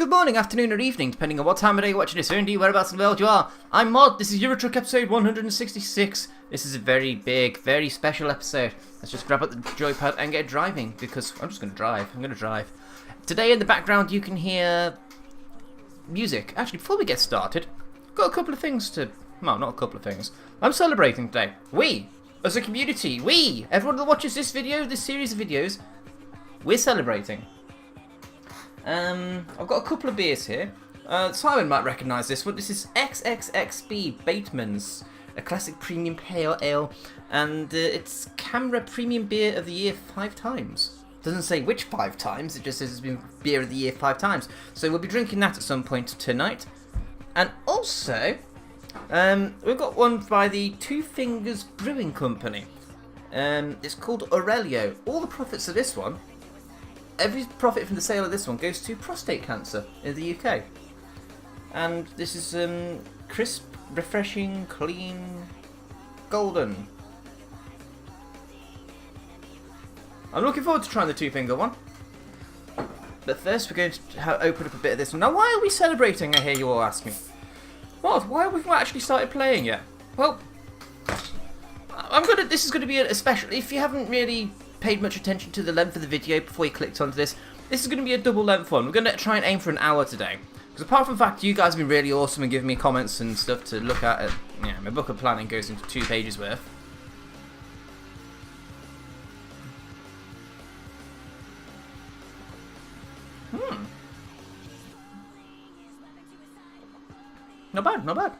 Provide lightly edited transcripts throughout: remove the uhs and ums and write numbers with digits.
good morning, afternoon, or evening, depending on what time of day you're watching this, or indeed whereabouts in the world you are. I'm MoD, this is Eurotruck episode 166. This is a very big, very special episode. Let's just grab up the joypad and get driving, because I'm just going to drive. I'm going to drive. Today in the background you can hear music. Actually, before we get started, I've got a couple of things to... Well, not a couple of things. I'm celebrating today. We, as a community, everyone that watches this video, this series of videos, we're celebrating. I've got a couple of beers here. Simon might recognise this one. This is XXXB Bateman's, a classic premium pale ale, and it's Camera Premium Beer of the Year 5 times. Doesn't say which 5 times, it just says it's been Beer of the Year 5 times. So we'll be drinking that at some point tonight. And also, we've got one by the Two Fingers Brewing Company. It's called Aurelio. All the profits of this one, every profit from the sale of this one goes to prostate cancer in the UK. And this is crisp, refreshing, clean, golden. I'm looking forward to trying the two-finger one. But first we're going to open up a bit of this one. Now, why are we celebrating, I hear you all ask me? What? Why have we not actually started playing yet? Well, this is going to be a special... If you haven't really paid much attention to the length of the video before you clicked onto this is going to be a double length one. We're going to try and aim for an hour today. Because apart from the fact you guys have been really awesome and giving me comments and stuff to look at, my book of planning goes into 2 pages worth. Not bad, not bad.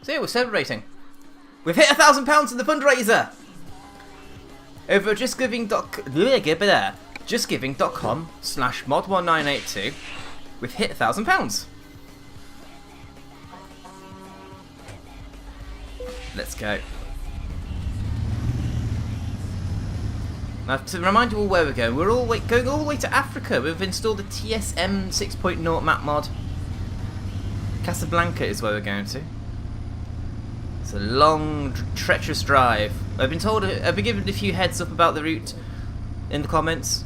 So yeah, we're celebrating. We've hit £1,000 in the fundraiser! Over at justgiving.com/mod1982, we've hit £1,000. Let's go. Now, to remind you all where we're going, we're going all the way to Africa. We've installed the TSM 6.0 map mod. Casablanca is where we're going to. It's a long, treacherous drive. I've been given a few heads up about the route in the comments,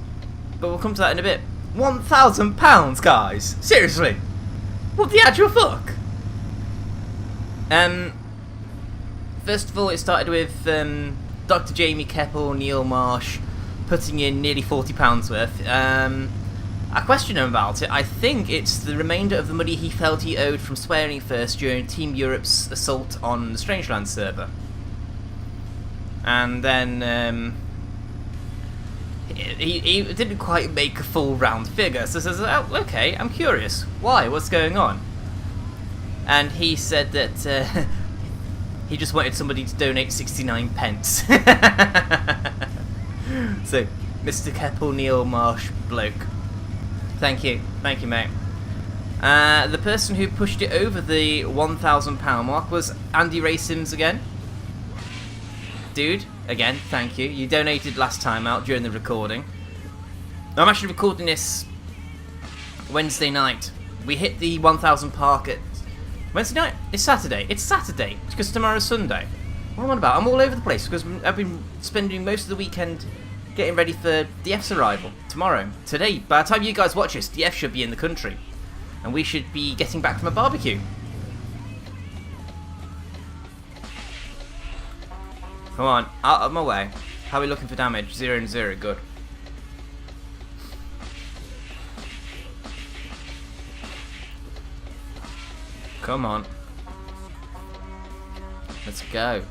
but we'll come to that in a bit. £1,000, guys! Seriously! What the actual fuck? First of all, it started with Dr. Jamie Keppel, Neil Marsh, putting in nearly £40 worth. I questioned him about it. I think it's the remainder of the money he felt he owed from swearing first during Team Europe's assault on the Strangeland server. And then he didn't quite make a full round figure, so says, oh, okay, I'm curious. Why? What's going on? And he said that he just wanted somebody to donate 69 pence. So, Mr. Keppel, Neil Marsh bloke. Thank you, mate. The person who pushed it over the £1,000 mark was Andy Ray Sims again. Dude, again, thank you. You donated last time out during the recording. I'm actually recording this Wednesday night. We hit the 1,000 mark at... Wednesday night? It's Saturday. It's Saturday, because tomorrow's Sunday. What am I on about? I'm all over the place, because I've been spending most of the weekend getting ready for DF's arrival tomorrow. Today, by the time you guys watch this, DF should be in the country. And we should be getting back from a barbecue. Come on, out of my way. How are we looking for damage? 0 and 0, good. Come on. Let's go.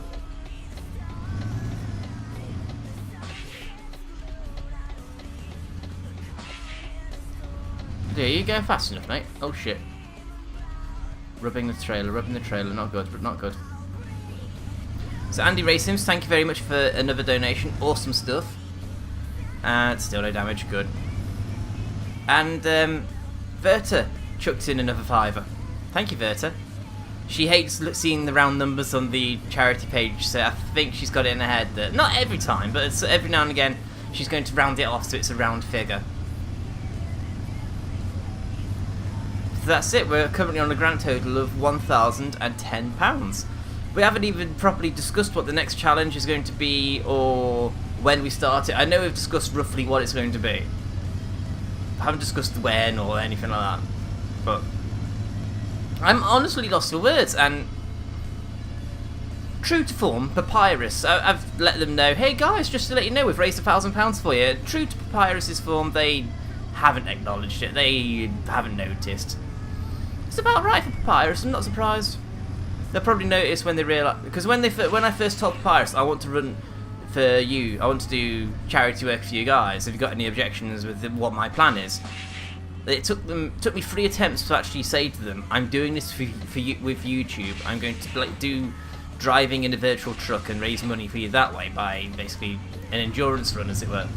Yeah, you going fast enough, mate? Oh shit. Rubbing the trailer, not good, but not good. So Andy Ray Sims, thank you very much for another donation, awesome stuff. And still no damage, good. And Verta chucked in another £5. Thank you, Verta. She hates seeing the round numbers on the charity page, so I think she's got it in her head that, not every time, but it's every now and again, she's going to round it off so it's a round figure. So that's it, we're currently on a grand total of £1,010. We haven't even properly discussed what the next challenge is going to be or when we start it. I know we've discussed roughly what it's going to be. haven't discussed when or anything like that. But I'm honestly lost for words, and true to form, Papyrus, I've let them know, hey guys, just to let you know, we've raised £1,000 for you. True to Papyrus's form, they haven't acknowledged it, they haven't noticed. It's about right for Papyrus, I'm not surprised. They'll probably notice when they realise, because when I first told Papyrus I want to run for you, I want to do charity work for you guys, have you got any objections with what my plan is? It took me 3 attempts to actually say to them, I'm doing this for you with YouTube. I'm going to do driving in a virtual truck and raise money for you that way by basically an endurance run, as it were.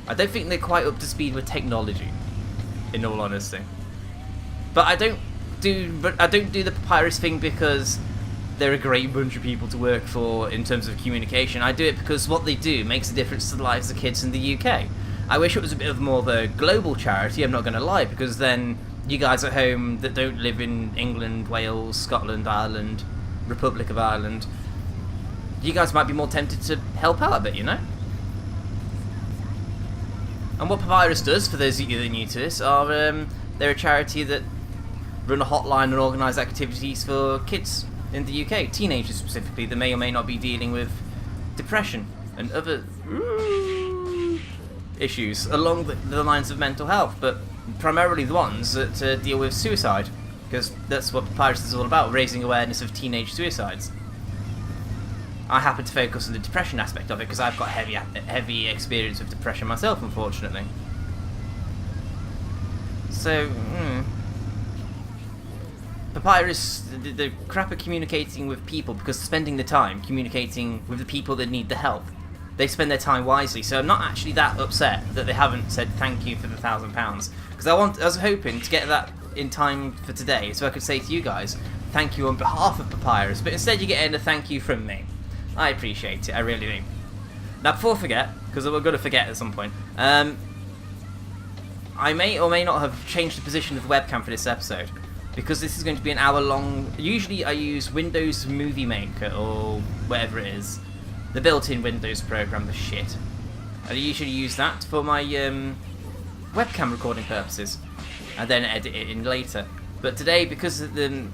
I don't think they're quite up to speed with technology, in all honesty. But I don't do the Papyrus thing because they're a great bunch of people to work for in terms of communication. I do it because what they do makes a difference to the lives of kids in the UK. I wish it was a bit of more of a global charity, I'm not going to lie, because then you guys at home that don't live in England, Wales, Scotland, Ireland, Republic of Ireland, you guys might be more tempted to help out a bit, you know? And what Papyrus does, for those of you that are new to this, are they're a charity that run a hotline and organise activities for kids in the UK, teenagers specifically, that may or may not be dealing with depression and other issues along the lines of mental health, but primarily the ones that deal with suicide, because that's what Papyrus is all about, raising awareness of teenage suicides. I happen to focus on the depression aspect of it because I've got heavy experience with depression myself, unfortunately. So, Papyrus, the crap at communicating with people, because spending the time communicating with the people that need the help, they spend their time wisely, so I'm not actually that upset that they haven't said thank you for the £1,000, because I was hoping to get that in time for today, so I could say to you guys, thank you on behalf of Papyrus, but instead you're getting a thank you from me. I appreciate it, I really do. Now before I forget, because we're going to forget at some point, I may or may not have changed the position of the webcam for this episode, because this is going to be an hour long. Usually I use Windows Movie Maker, or whatever it is. The built-in Windows program, the shit. I usually use that for my webcam recording purposes, and then edit it in later. But today, because of the,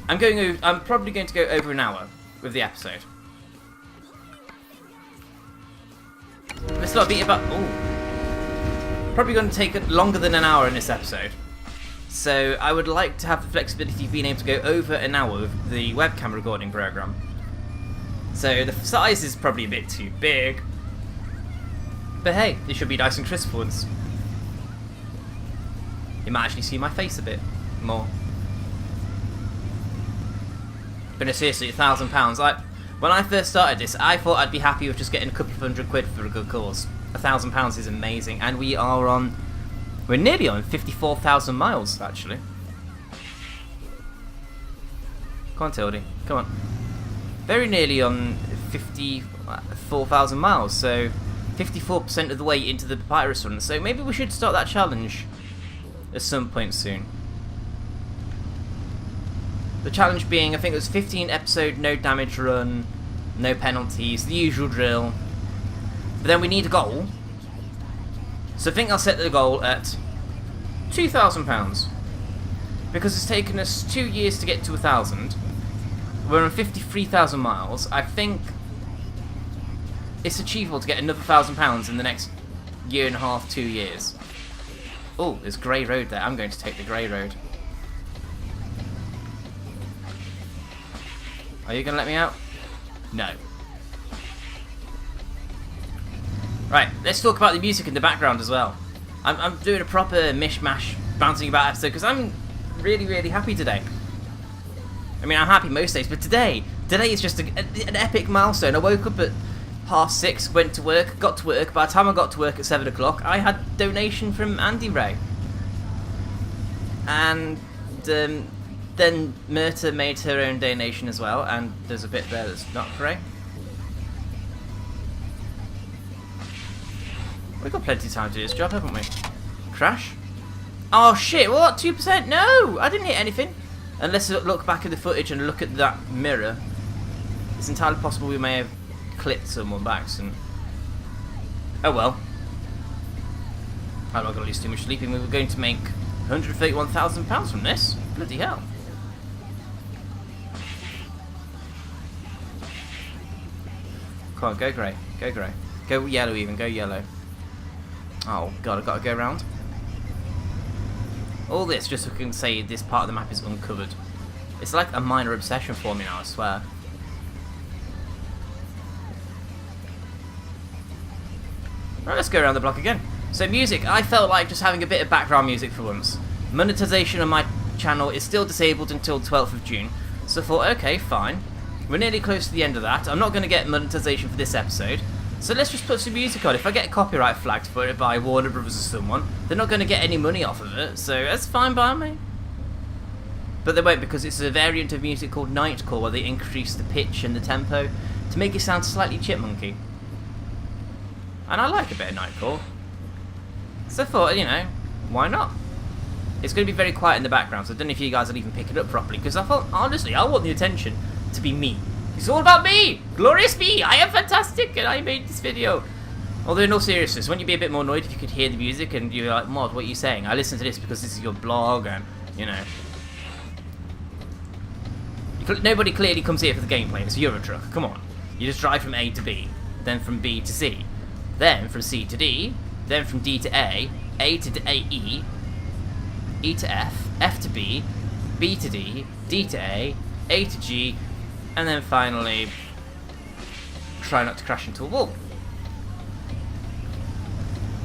I'm probably going to go over an hour with the episode. Let's not beat about. Probably going to take longer than an hour in this episode. So I would like to have the flexibility of being able to go over an hour with the webcam recording program. So the size is probably a bit too big, but hey, it should be nice and crisp once. You might actually see my face a bit more. But no, seriously, £1,000. When I first started this, I thought I'd be happy with just getting a couple of £100 for a good cause. £1,000 is amazing, and we're nearly on 54,000 miles actually. Come on, Tildy, come on. Very nearly on 54,000 miles, so 54% of the way into the Papyrus run, so maybe we should start that challenge at some point soon. The challenge being, I think it was 15 episode, no damage run, no penalties, the usual drill. But then we need a goal, so I think I'll set the goal at £2,000, because it's taken us 2 years to get to 1,000. We're on 53,000 miles. I think it's achievable to get another £1,000 in the next year and a half, 2 years. Oh, there's grey road there. I'm going to take the grey road. Are you going to let me out? No. Right, let's talk about the music in the background as well. I'm doing a proper mishmash bouncing about episode because I'm really, really happy today. I mean, I'm happy most days, but today is just an epic milestone. I woke up at 6:30, went to work, got to work. By the time I got to work at 7 o'clock, I had a donation from Andy Ray. And then Myrta made her own donation as well, and there's a bit there that's not great. We've got plenty of time to do this job, haven't we? Crash? Oh shit, what? 2%? No! I didn't hit anything. Unless I look back at the footage and look at that mirror, it's entirely possible we may have clipped someone by accident. Oh well. I'm not going to lose too much sleeping. We were going to make £131,000 from this. Bloody hell. Come on, go grey. Go grey. Go yellow even. Go yellow. Oh, God, I've got to go around. All this just so we can say this part of the map is uncovered. It's like a minor obsession for me now, I swear. Right, let's go around the block again. So music, I felt like just having a bit of background music for once. Monetization on my channel is still disabled until 12th of June. So I thought, okay, fine. We're nearly close to the end of that. I'm not going to get monetization for this episode. So let's just put some music on. If I get copyright flagged for it by Warner Brothers or someone, they're not going to get any money off of it. So that's fine by me. But they won't, because it's a variant of music called Nightcore where they increase the pitch and the tempo to make it sound slightly chipmunky. And I like a bit of Nightcore. So I thought, you know, why not? It's going to be very quiet in the background, so I don't know if you guys will even pick it up properly, because I thought, honestly, I want the attention to be me. It's all about me! Glorious me! I am fantastic and I made this video! Although in all seriousness, wouldn't you be a bit more annoyed if you could hear the music and you're like, Mod, what are you saying? I listen to this because this is your blog and, you know. Nobody clearly comes here for the gameplay, it's a Euro truck, come on. You just drive from A to B, then from B to C, then from C to D, then from D to A to E, E to F, F to B, B to D, D to A to G, and then finally try not to crash into a wall.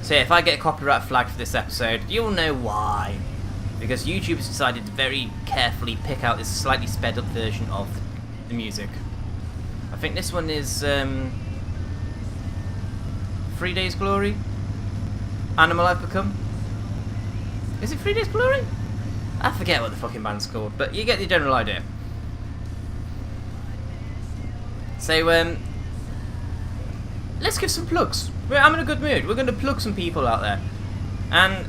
So yeah, if I get a copyright flag for this episode, you'll know why. Because YouTube has decided to very carefully pick out this slightly sped up version of the music. I think this one is 3 Days Glory? Animal I've Become? Is it 3 Days Glory? I forget what the fucking band's called, but you get the general idea. So, let's give some plugs. I'm in a good mood. We're going to plug some people out there. And,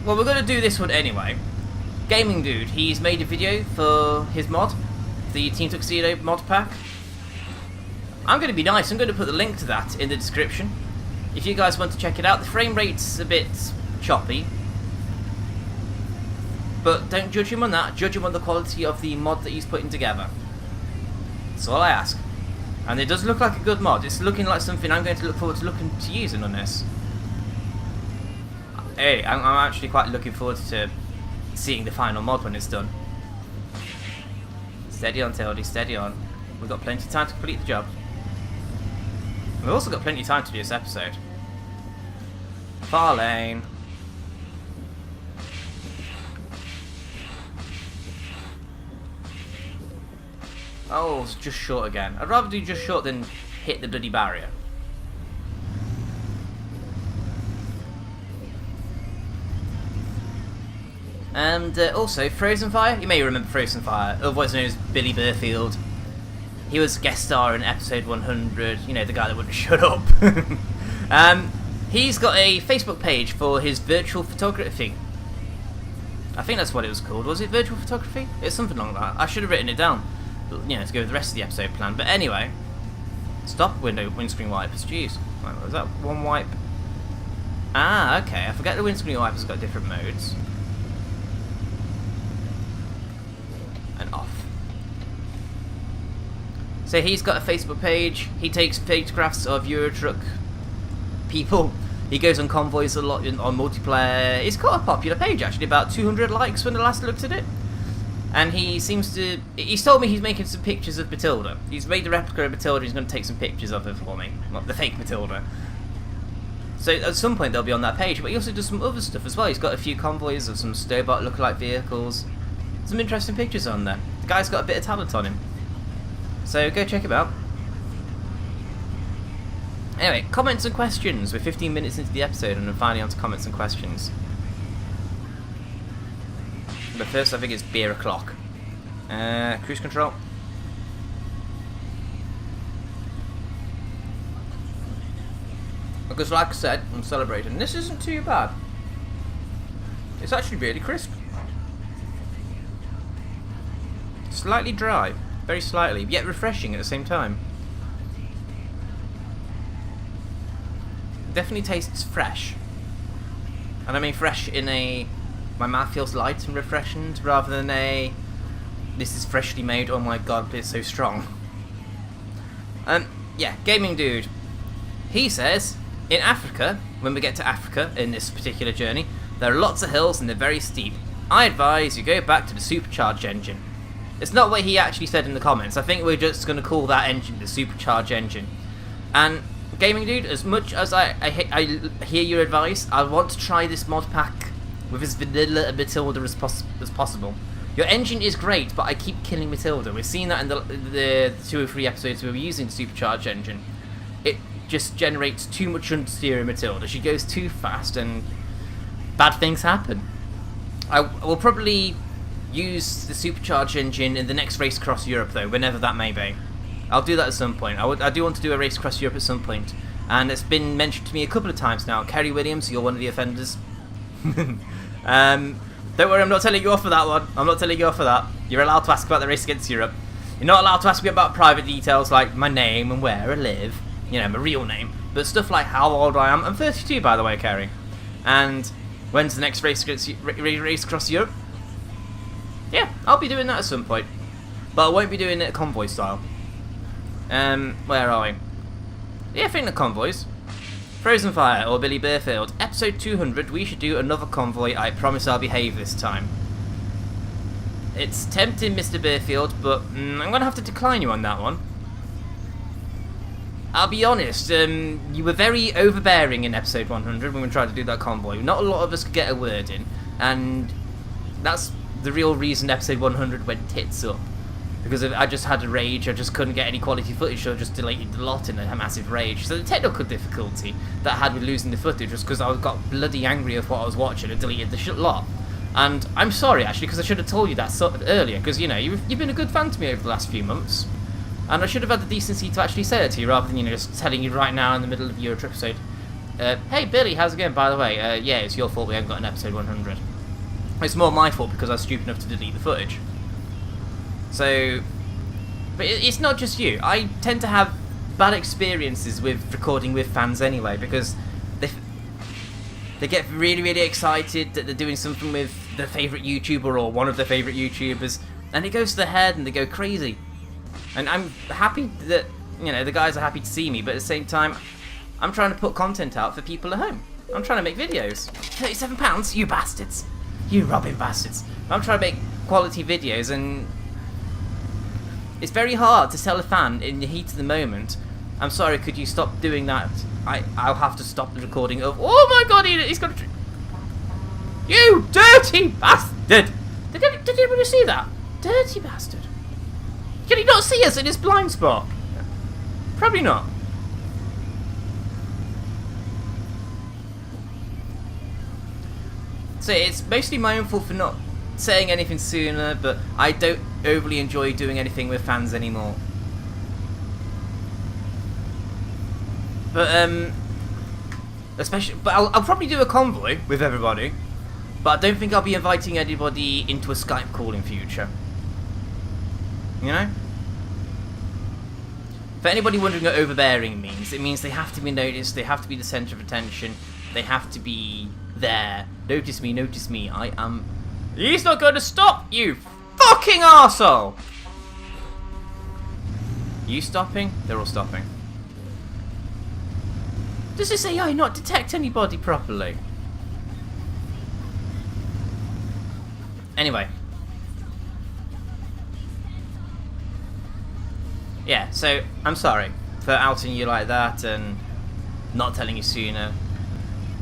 well, we're going to do this one anyway. Gaming Dude, he's made a video for his mod, the Team Tuxedo mod pack. I'm going to be nice. I'm going to put the link to that in the description. If you guys want to check it out, the frame rate's a bit choppy. But don't judge him on that. Judge him on the quality of the mod that he's putting together. That's all I ask. And it does look like a good mod. It's looking like something I'm going to look forward to using on this. Hey, I'm actually quite looking forward to seeing the final mod when it's done. Steady on, Tildy, steady on. We've got plenty of time to complete the job. We've also got plenty of time to do this episode. Far lane. Oh, it's just short again. I'd rather do just short than hit the bloody barrier. And also, Frozen Fire. You may remember Frozen Fire, otherwise known as Billy Burfield. He was guest star in episode 100. You know, the guy that wouldn't shut up. He's got a Facebook page for his virtual photography. I think that's what it was called. Was it virtual photography? It's something like that. I should have written it down. You know, to go with the rest of the episode plan. But anyway, stop windscreen wipers. Jeez, was that one wipe? Ah, okay. I forget the windscreen wipers got different modes. And off. So he's got a Facebook page. He takes photographs of Eurotruck people. He goes on convoys a lot on multiplayer. It's quite a popular page actually. About 200 likes when I last looked at it. And he seems to... He's told me he's making some pictures of Matilda. He's made the replica of Matilda. He's going to take some pictures of her for me. Not the fake Matilda. So at some point they'll be on that page. But he also does some other stuff as well. He's got a few convoys of some Stobart lookalike vehicles. Some interesting pictures on there. The guy's got a bit of talent on him. So go check him out. Anyway, comments and questions. We're 15 minutes into the episode and I'm finally on to comments and questions. But first I think it's beer o'clock. Cruise control. Because like I said, I'm celebrating. This isn't too bad. It's actually really crisp. Slightly dry. Very slightly, yet refreshing at the same time. Definitely tastes fresh. And I mean fresh in a... My mouth feels light and refreshing, rather than a... This is freshly made, oh my god, it's so strong. Yeah, Gaming Dude. He says, in Africa, when we get to Africa in this particular journey, there are lots of hills and they're very steep. I advise you go back to the supercharged engine. It's not what he actually said in the comments. I think we're just going to call that engine the supercharged engine. And Gaming Dude, as much as I hear your advice, I want to try this mod pack with as vanilla and Matilda as possible. Your engine is great, but I keep killing Matilda. We've seen that in the 2 or 3 episodes where we're using the supercharged engine. It just generates too much understeer in Matilda. She goes too fast and bad things happen. I will probably use the supercharged engine in the next race across Europe though, whenever that may be. I'll do that at some point. I do want to do a race across Europe at some point. And it's been mentioned to me a couple of times now. Kerry Williams, you're one of the offenders. Don't worry, I'm not telling you off for that one. I'm not telling you off for that. You're allowed to ask about the race against Europe. You're not allowed to ask me about private details like my name and where I live. You know, my real name. But stuff like how old I am. I'm 32, by the way, Kerry. And when's the next race across Europe? Yeah, I'll be doing that at some point. But I won't be doing it convoy style. Where are we? Yeah, I think the convoys. Frozen Fire or Billy Burfield. Episode 200, we should do another convoy. I promise I'll behave this time. It's tempting, Mr. Burfield, but I'm going to have to decline you on that one. I'll be honest, you were very overbearing in episode 100 when we tried to do that convoy. Not a lot of us could get a word in, and that's the real reason episode 100 went tits up. Because I just had a rage, I just couldn't get any quality footage, so I just deleted the lot in a massive rage. So the technical difficulty that I had with losing the footage was because I got bloody angry with what I was watching and deleted the lot. And I'm sorry, actually, because I should have told you that earlier, because, you know, you've been a good fan to me over the last few months. And I should have had the decency to actually say it to you, rather than, you know, just telling you right now in the middle of your episode. Hey, Billy, how's it going, by the way? Yeah, it's your fault we haven't got an episode 100. It's more my fault because I was stupid enough to delete the footage. So, but it's not just you. I tend to have bad experiences with recording with fans anyway, because they get really, really excited that they're doing something with their favourite YouTuber or one of their favourite YouTubers, and it goes to their head and they go crazy. And I'm happy that, you know, the guys are happy to see me, but at the same time, I'm trying to put content out for people at home. I'm trying to make videos. £37? You bastards. You robbing bastards. I'm trying to make quality videos, and it's very hard to tell a fan in the heat of the moment, I'm sorry, could you stop doing that? I'll have to stop the recording of, oh my god, he's got a... You dirty bastard! Did anybody see that? Dirty bastard. Can he not see us in his blind spot? Probably not. So it's mostly my own fault for not saying anything sooner, but I don't overly enjoy doing anything with fans anymore. But I'll probably do a convoy with everybody, but I don't think I'll be inviting anybody into a Skype call in future. You know? For anybody wondering what overbearing means, it means they have to be noticed, they have to be the centre of attention, they have to be there. Notice me, I am... He's not going to stop, you fucking arsehole! You stopping? They're all stopping. Does this AI not detect anybody properly? Anyway. Yeah, so I'm sorry for outing you like that and not telling you sooner.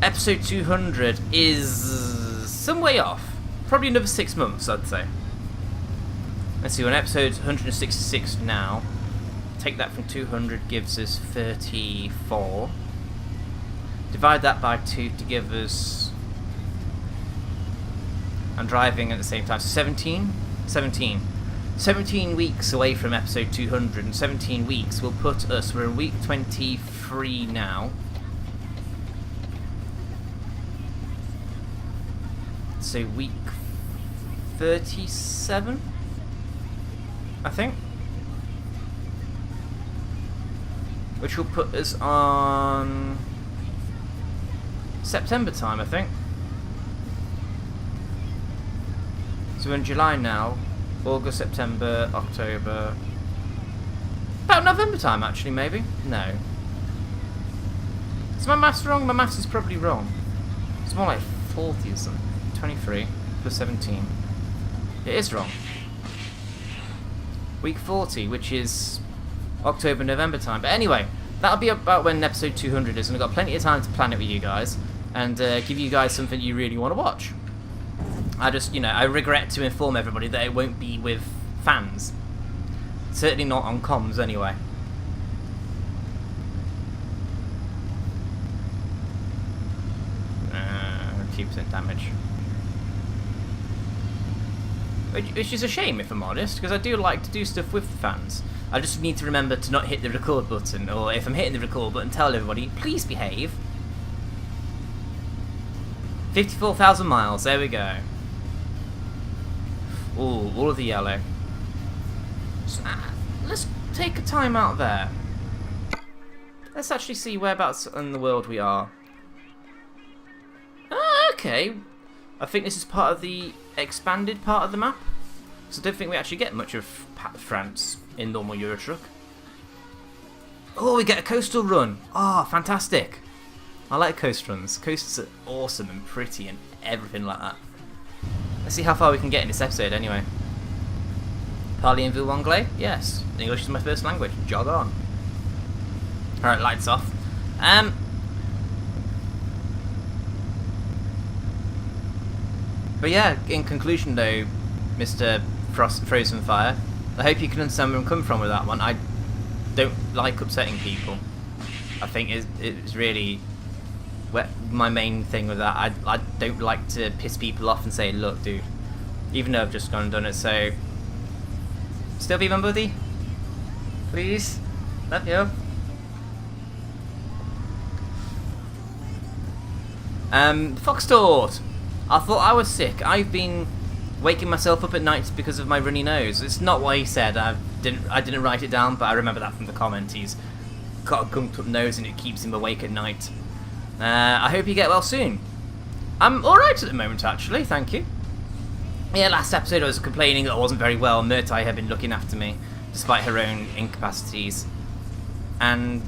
Episode 200 is some way off. Probably another 6 months, I'd say. Let's see, we're on episode 166 now. Take that from 200 gives us 34. Divide that by 2 to give us... I'm driving at the same time, so 17? 17. 17 weeks away from episode 200, and 17 weeks will put us, we're in week 23 now. So week 37, I think, which will put us on September time, I think. So we're in July now. August, September, October. About November time, actually, maybe? No. Is my maths wrong? My maths is probably wrong. It's more like 40 or something. 23 plus 17. It is wrong. Week 40, which is October, November time. But anyway, that'll be about when episode 200 is, and I've got plenty of time to plan it with you guys and give you guys something you really want to watch. I just, I regret to inform everybody that it won't be with fans. Certainly not on comms, anyway. Keeps damage. Which is a shame, if I'm honest, because I do like to do stuff with fans. I just need to remember to not hit the record button, or if I'm hitting the record button, tell everybody, please behave. 54,000 miles, there we go. Ooh, all of the yellow. So, let's take a time out there. Let's actually see whereabouts in the world we are. Okay. I think this is part of the expanded part of the map. So I don't think we actually get much of France in normal Euro Truck. Oh, we get a coastal run. Ah, oh, fantastic. I like coast runs. Coasts are awesome and pretty and everything like that. Let's see how far we can get in this episode anyway. Parlez-vous anglais? Yes. English is my first language. Jog on. Alright, lights off. But yeah, in conclusion though, Mr. Frozen Fire, I hope you can understand where I'm coming from with that one. I don't like upsetting people. I think it's really my main thing with that. I don't like to piss people off and say, look dude, even though I've just gone and done it, so still be my buddy? Please? Love you. Foxtrot! I thought I was sick. I've been waking myself up at night because of my runny nose. It's not what he said. I didn't write it down, but I remember that from the comment. He's got a gunked up nose and it keeps him awake at night. I hope you get well soon. I'm alright at the moment, actually, thank you. Yeah, last episode I was complaining that I wasn't very well. Murtai had been looking after me, despite her own incapacities. And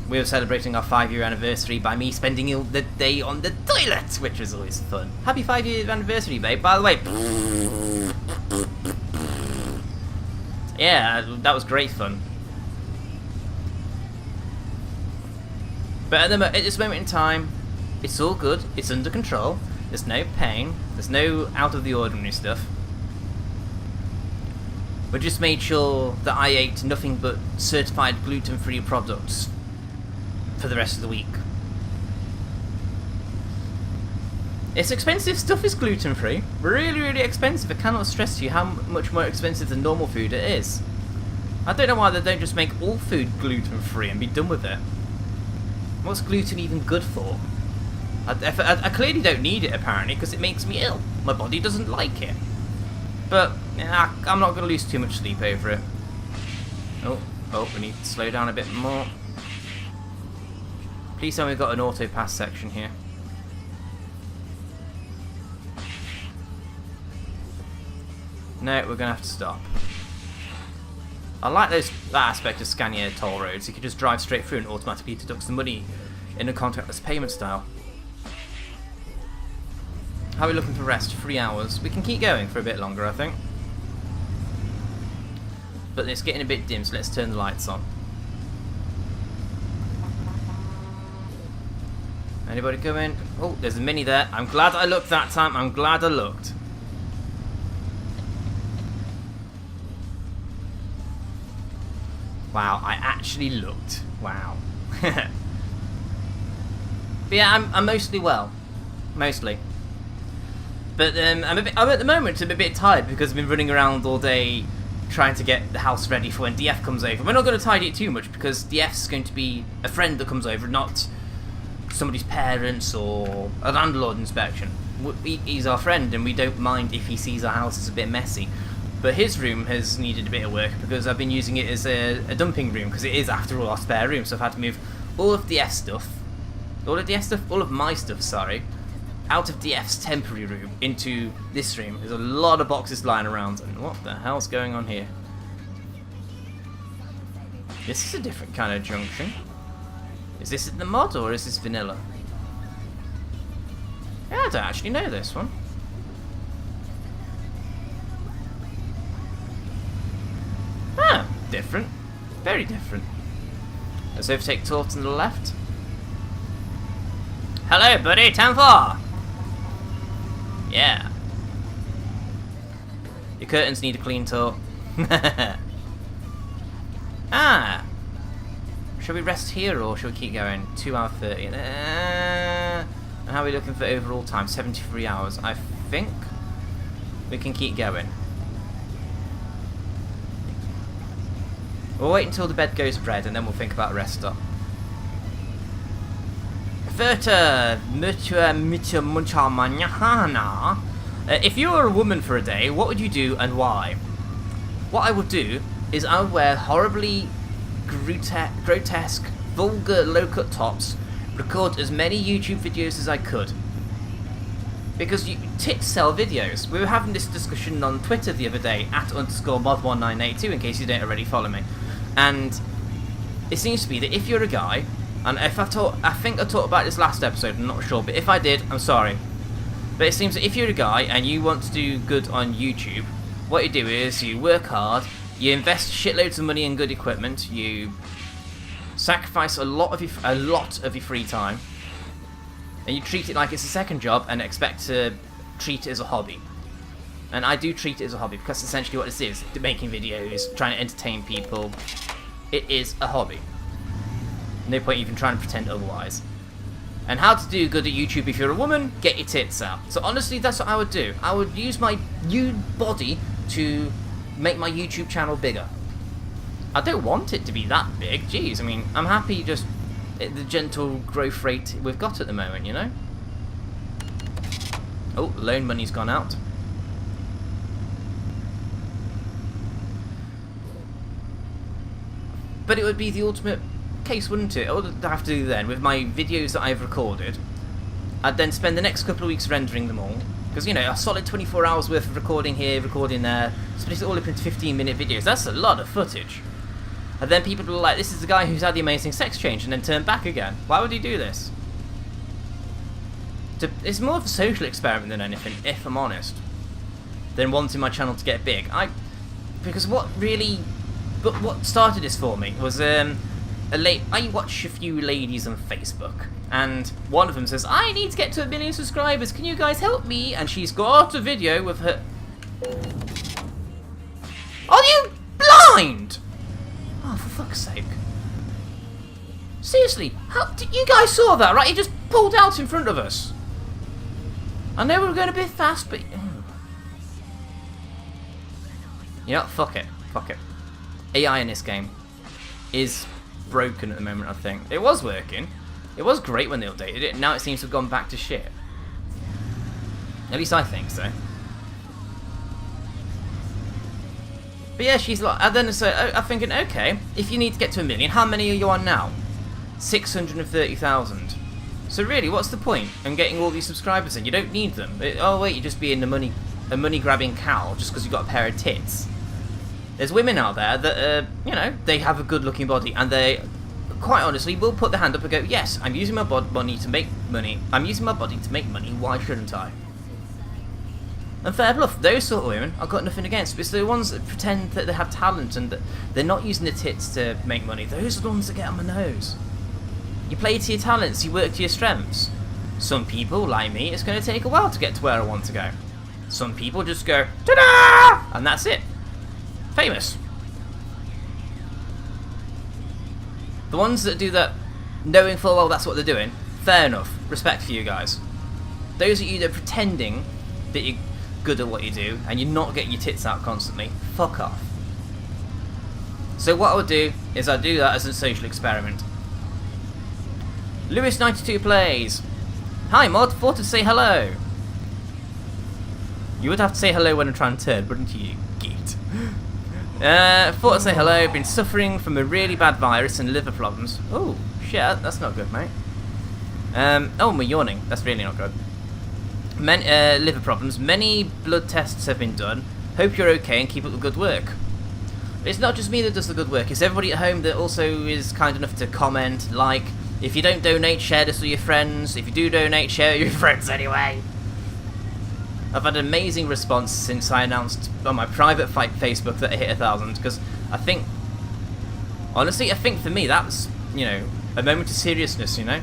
we were celebrating our 5-year anniversary by me spending the day on the toilet, which was always fun. Happy 5-year anniversary, babe, by the way. Yeah, that was great fun. But at this moment in time, it's all good, it's under control, there's no pain, there's no out of the ordinary stuff. We just made sure that I ate nothing but certified gluten-free products for the rest of the week. It's expensive stuff is gluten-free. Really, really expensive. I cannot stress to you how much more expensive than normal food it is. I don't know why they don't just make all food gluten-free and be done with it. What's gluten even good for? I clearly don't need it, apparently, because it makes me ill. My body doesn't like it. But I'm not going to lose too much sleep over it. Oh, we need to slow down a bit more. Please tell me we've got an auto pass section here. No, we're going to have to stop. I like that aspect of Scania toll roads. You can just drive straight through and automatically deduct the money in a contactless payment style. How are we looking for rest? 3 hours. We can keep going for a bit longer, I think. But it's getting a bit dim, so let's turn the lights on. Anybody coming? Oh, there's a Mini there. I'm glad I looked that time. I'm glad I looked. Wow, I actually looked. Wow. But yeah, I'm mostly well. Mostly. But I'm at the moment I'm a bit tired because I've been running around all day trying to get the house ready for when DF comes over. We're not going to tidy it too much because DF's going to be a friend that comes over, not somebody's parents or a landlord inspection. He's our friend and we don't mind if he sees our house is a bit messy. But his room has needed a bit of work because I've been using it as a dumping room because it is, after all, our spare room. So I've had to move all of the DF stuff, all of my stuff, sorry, out of DF's temporary room into this room. There's a lot of boxes lying around. And what the hell's going on here? This is a different kind of junction. Is this in the mod or is this vanilla? Yeah, I don't actually know this one. Ah, different. Very different. Let's overtake Tort on the left. Hello, buddy. 10-4. Yeah. Your curtains need a clean Tort. Ah. Shall we rest here or shall we keep going? 2 hours 30. And how are we looking for overall time? 73 hours. I think we can keep going. We'll wait until the bed goes red and then we'll think about a rest stop. If you were a woman for a day, what would you do and why? What I would do is I would wear horribly grotesque, vulgar, low-cut tops, record as many YouTube videos as I could. Because tits sell videos. We were having this discussion on Twitter the other day, @_mod1982, in case you don't already follow me. And it seems to be that if you're a guy, and I think I talked about this last episode, I'm not sure, but if I did, I'm sorry. But it seems that if you're a guy and you want to do good on YouTube, what you do is you work hard, you invest shitloads of money in good equipment, you sacrifice a lot of your free time, and you treat it like it's a second job and expect to treat it as a hobby. And I do treat it as a hobby because essentially what this is, making videos, trying to entertain people, it is a hobby. No point even trying to pretend otherwise. And how to do good at YouTube if you're a woman, get your tits out. So honestly, that's what I would do. I would use my nude body to make my YouTube channel bigger. I don't want it to be that big, jeez. I mean, I'm happy just at the gentle growth rate we've got at the moment, you know? Oh, loan money's gone out. But it would be the ultimate case, wouldn't it? All I'd have to do then, with my videos that I've recorded, I'd then spend the next couple of weeks rendering them all. Because, you know, a solid 24 hours worth of recording here, recording there, split it all up into 15-minute videos. That's a lot of footage. And then people will be like, this is the guy who's had the amazing sex change, and then turn back again. Why would he do this? It's more of a social experiment than anything, if I'm honest, than wanting my channel to get big. Because what started this for me was I watch a few ladies on Facebook, and one of them says, I need to get to 1 million subscribers, can you guys help me? And she's got a video with her... Are you blind? Oh, for fuck's sake. Seriously, you guys saw that, right? He just pulled out in front of us. I know we were going a bit fast, but... You know what? Fuck it. Fuck it. AI in this game is broken at the moment, I think. It was working. It was great when they updated it. Now it seems to have gone back to shit. At least I think so. But yeah, she's like... And then so I'm thinking, okay, if you need to get to 1 million, how many are you on now? 630,000. So really, what's the point in getting all these subscribers in? You don't need them. Oh wait, you're just being a money-grabbing cow just because you've got a pair of tits. There's women out there that, you know, they have a good-looking body, and they, quite honestly, will put their hand up and go, yes, I'm using my body to make money. I'm using my body to make money. Why shouldn't I? And fair bluff, those sort of women I've got nothing against. But it's the ones that pretend that they have talent and that they're not using their tits to make money. Those are the ones that get on my nose. You play to your talents, you work to your strengths. Some people, like me, it's going to take a while to get to where I want to go. Some people just go, ta-da! And that's it. Famous. The ones that do that, knowing full well that's what they're doing, fair enough. Respect for you guys. Those of you that are pretending that you're good at what you do and you're not getting your tits out constantly, fuck off. So what I would do is I'd do that as a social experiment. Lewis92 plays. Hi Mod, thought to say hello. You would have to say hello when I'm trying to turn, wouldn't you, geet? Thought to say hello, been suffering from a really bad virus and liver problems. Oh, shit, that's not good, mate. Oh, we're yawning. That's really not good. liver problems. Many blood tests have been done. Hope you're okay and keep up the good work. It's not just me that does the good work, it's everybody at home that also is kind enough to comment, like. If you don't donate, share this with your friends. If you do donate, share it with your friends anyway. I've had an amazing response since I announced on my private Facebook that I hit 1,000, because I think, honestly, I think for me that was, you know, a moment of seriousness, you know.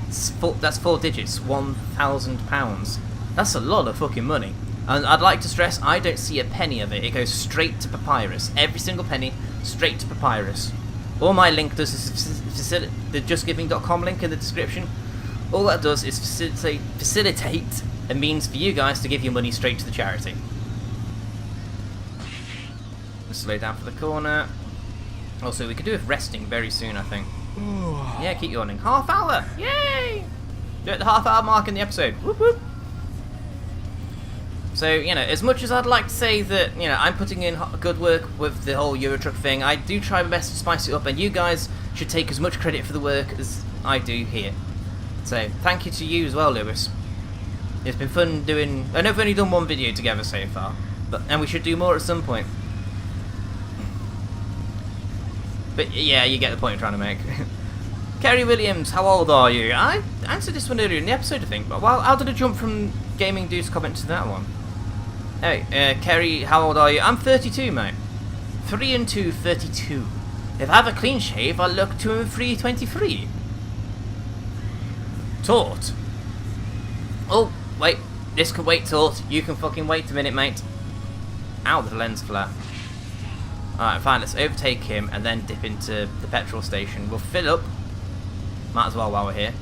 That's 4 digits, £1,000. That's a lot of fucking money. And I'd like to stress, I don't see a penny of it. It goes straight to Papyrus. Every single penny, straight to Papyrus. All my link does is the justgiving.com link in the description. All that does is facilitate a means for you guys to give your money straight to the charity. Let's slow down for the corner. Also, we could do with resting very soon, I think. Yeah, keep yawning. Half hour! Yay! We're at the half hour mark in the episode. Whoop whoop! So, you know, as much as I'd like to say that, you know, I'm putting in good work with the whole Eurotruck thing, I do try my best to spice it up, and you guys should take as much credit for the work as I do here. So, thank you to you as well, Lewis. It's been fun doing... I know we've only done one video together so far, and we should do more at some point. But, yeah, you get the point I'm trying to make. Kerry Williams, how old are you? I answered this one earlier in the episode, I think, but well, how did I jump from Gaming Dude's comment to that one? Hey, Kerry, how old are you? I'm 32, mate. 3 and 2, 32. If I have a clean shave, I look 2 and 3, 23. Tort. Oh, wait. This can wait, Tort. You can fucking wait a minute, mate. Ow, the lens flare. Alright, fine. Let's overtake him and then dip into the petrol station. We'll fill up. Might as well while we're here.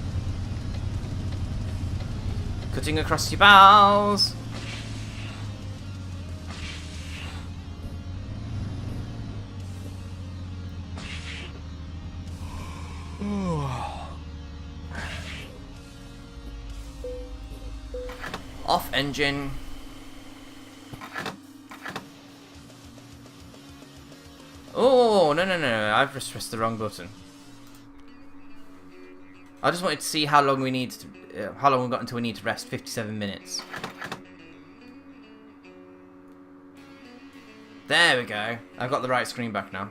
Cutting across your bows. Off engine. Oh, no. I've just pressed the wrong button. I just wanted to see how long we need to, how long we've got until we need to rest. 57 minutes. There we go. I've got the right screen back now.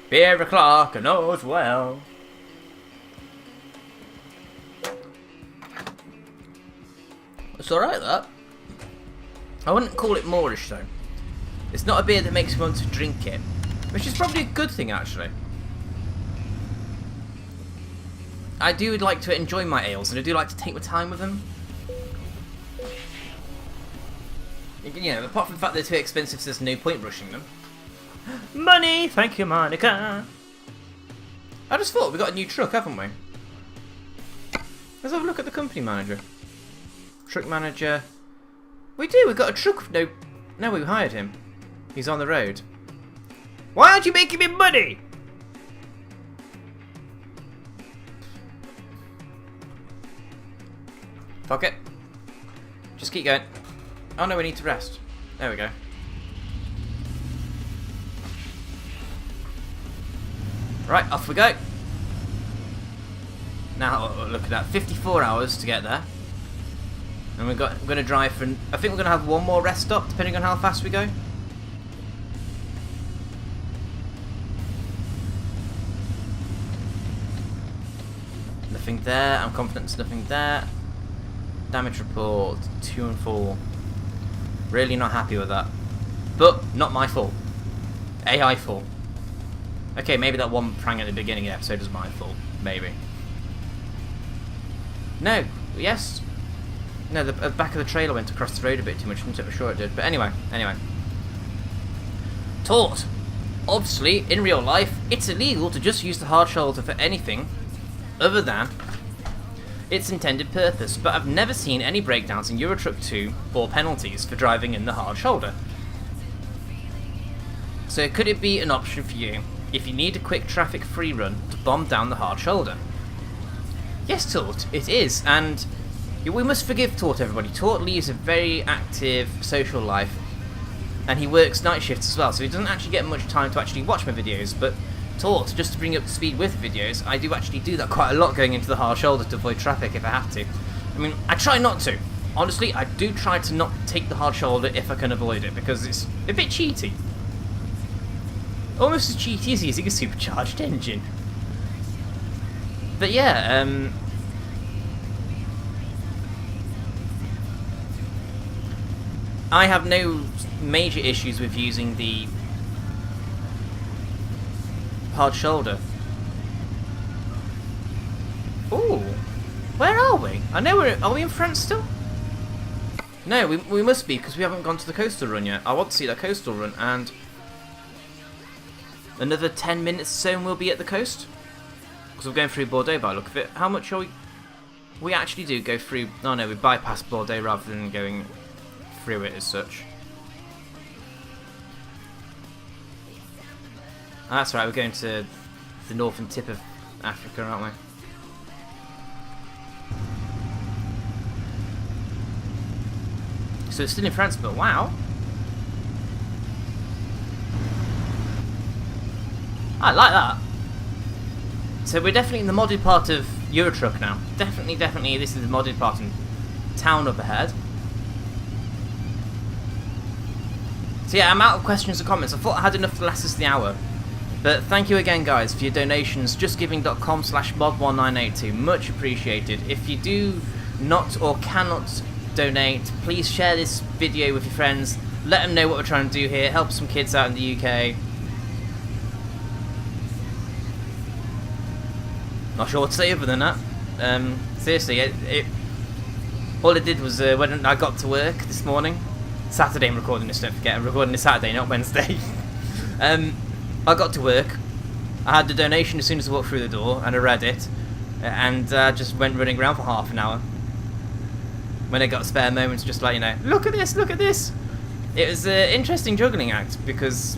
Beer o'clock, I know as well. It's alright, that. I wouldn't call it Moorish, though. It's not a beer that makes me want to drink it. Which is probably a good thing, actually. I do like to enjoy my ales, and I do like to take my time with them. You know, apart from the fact they're too expensive, so there's no point rushing them. Money! Thank you, Monica! I just thought we got a new truck, haven't we? Let's have a look at the company manager. Truck manager. We do, we've got a truck. No, we hired him. He's on the road. Why aren't you making me money? Fuck it. Just keep going. Oh no, we need to rest. There we go. Right, off we go. Now, look at that. 54 hours to get there. And we're going to drive for... I think we're going to have one more rest stop, depending on how fast we go. Nothing there. I'm confident there's nothing there. Damage report, 2 and 4. Really not happy with that. But, not my fault. AI fault. Okay, maybe that one prang at the beginning of the episode was my fault. Maybe. No. Yes. No, the back of the trailer went across the road a bit too much, I'm sure it did. But anyway. Tort. Obviously, in real life, it's illegal to just use the hard shoulder for anything other than its intended purpose, but I've never seen any breakdowns in Eurotruck 2 or penalties for driving in the hard shoulder. So could it be an option for you if you need a quick traffic-free run to bomb down the hard shoulder? Yes, Tort, it is, and we must forgive Tort, everybody. Tort leads a very active social life, and he works night shifts as well, so he doesn't actually get much time to actually watch my videos, but taught just to bring up to speed with videos, I do actually do that quite a lot going into the hard shoulder to avoid traffic if I have to. I mean, I try not to. Honestly, I do try to not take the hard shoulder if I can avoid it, because it's a bit cheaty. Almost as cheaty as using a supercharged engine. But yeah, I have no major issues with using the hard shoulder. Ooh, where are we? I know are we in France still? No, we must be, because we haven't gone to the coastal run yet. I want to see the coastal run, and another 10 minutes or so and we'll be at the coast. Because we're going through Bordeaux by the look of it. How much are we... We actually do go through... Oh no, we bypass Bordeaux rather than going through it as such. Oh, that's right, we're going to the northern tip of Africa, aren't we? So it's still in France, but wow. I like that. So we're definitely in the modded part of Eurotruck now. Definitely, this is the modded part in town up ahead. So yeah, I'm out of questions or comments. I thought I had enough to last us the hour. But thank you again, guys, for your donations. justgiving.com/mod1982. Much appreciated. If you do not or cannot donate, please share this video with your friends. Let them know what we're trying to do here. Help some kids out in the UK. Not sure what to say other than that. Seriously, all it did was when I got to work this morning, Saturday I'm recording this, don't forget, I'm recording this Saturday, not Wednesday. I got to work, I had the donation as soon as I walked through the door, and I read it, and just went running around for half an hour. When I got spare moments, just like, you know, look at this, look at this! It was an interesting juggling act, because,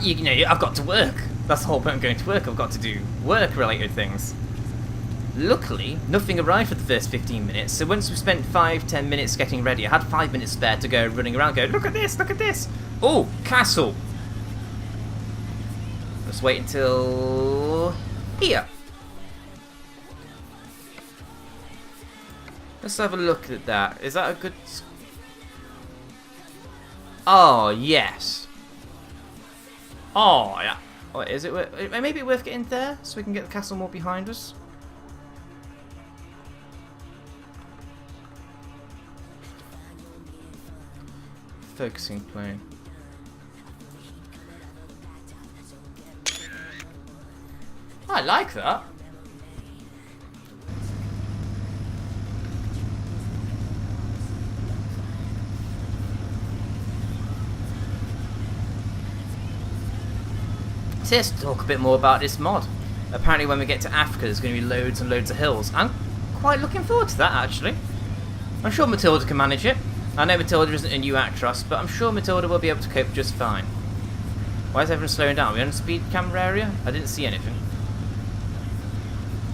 you know, I've got to work. That's the whole point of going to work. I've got to do work-related things. Luckily, nothing arrived for the first 15 minutes, so once we spent 5-10 minutes getting ready, I had 5 minutes spare to go running around, go, look at this, look at this! Oh, castle! Let's wait until... here. Let's have a look at that. Is that a good... Oh, yes. Oh, yeah. Oh, is it worth, maybe it's worth getting there so we can get the castle more behind us? Focusing plane. I like that. So let's talk a bit more about this mod. Apparently when we get to Africa there's going to be loads and loads of hills. I'm quite looking forward to that actually. I'm sure Matilda can manage it. I know Matilda isn't a new actress, but I'm sure Matilda will be able to cope just fine. Why is everyone slowing down? Are we on a speed camera area? I didn't see anything.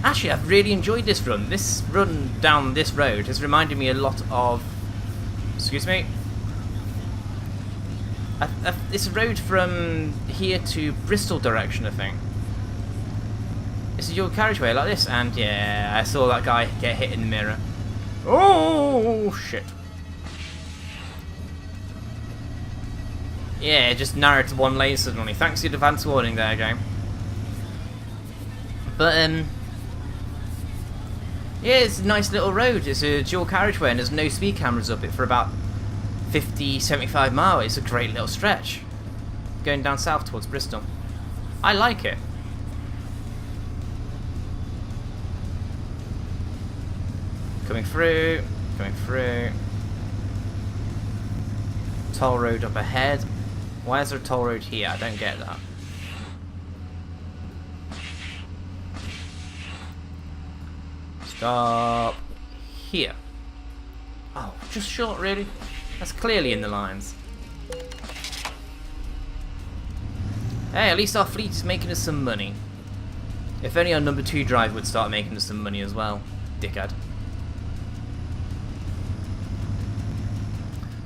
Actually, I've really enjoyed this run. This run down this road has reminded me a lot of... Excuse me? It's a road from here to Bristol direction, I think. It's a dual carriageway like this, and yeah, I saw that guy get hit in the mirror. Oh, shit. Yeah, just narrowed to one lane suddenly. Thanks for the advance warning there, game. But, yeah, it's a nice little road. It's a dual carriageway and there's no speed cameras up it for about 50, 75 miles. It's a great little stretch. Going down south towards Bristol. I like it. Coming through, coming through. Toll road up ahead. Why is there a toll road here? I don't get that. Stop here. Oh, just short, really? That's clearly in the lines. Hey, at least our fleet is making us some money. If only our number 2 driver would start making us some money as well. Dickhead.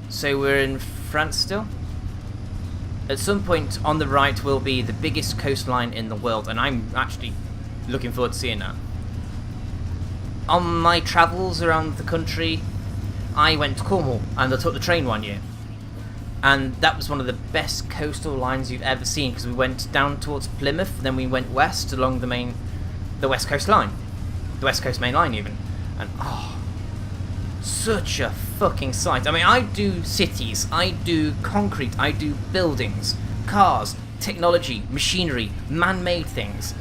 So we're in France still? At some point on the right will be the biggest coastline in the world, and I'm actually looking forward to seeing that. On my travels around the country, I went to Cornwall and I took the train one year. And that was one of the best coastal lines you've ever seen, because we went down towards Plymouth, then we went west along the West Coast line. The West Coast main line even. And such a fucking sight. I mean, I do cities, I do concrete, I do buildings, cars, technology, machinery, man-made things.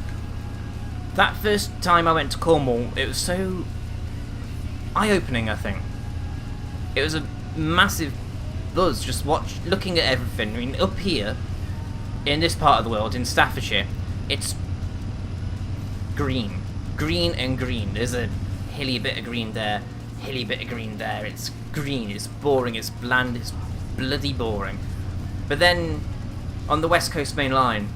That first time I went to Cornwall, it was so eye-opening, I think. It was a massive buzz just looking at everything. I mean, up here, in this part of the world, in Staffordshire, it's green. Green and green. There's a hilly bit of green there, hilly bit of green there. It's green, it's boring, it's bland, it's bloody boring. But then, on the West Coast main line,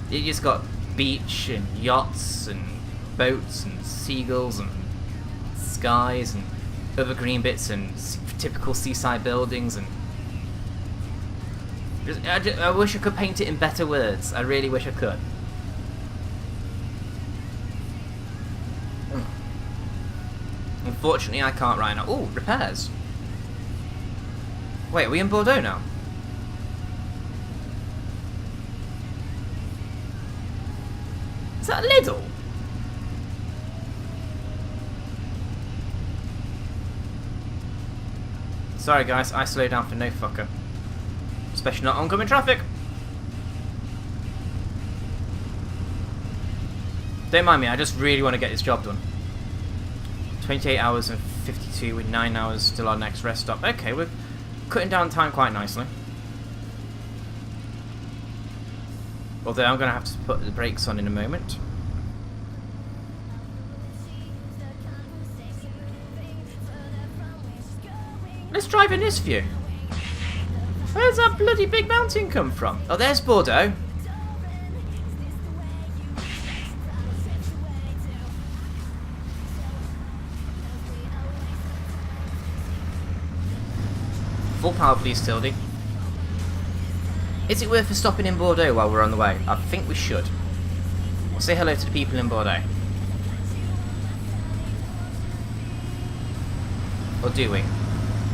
you just got beach and yachts and boats and seagulls and skies and other green bits and typical seaside buildings, and I wish I could paint it in better words. I really wish I could. Unfortunately, I can't right now. Oh, repairs. Wait, are we in Bordeaux now? Is that Lidl? Sorry guys, I slow down for no fucker. Especially not oncoming traffic. Don't mind me, I just really want to get this job done. 28 hours and 52 with 9 hours till our next rest stop. Okay, we're cutting down time quite nicely. Although I'm going to have to put the brakes on in a moment. Let's drive in this view. Where's that bloody big mountain come from? Oh, there's Bordeaux. Full power, please, Tildy. Is it worth us stopping in Bordeaux while we're on the way? I think we should. We'll say hello to the people in Bordeaux. Or do we?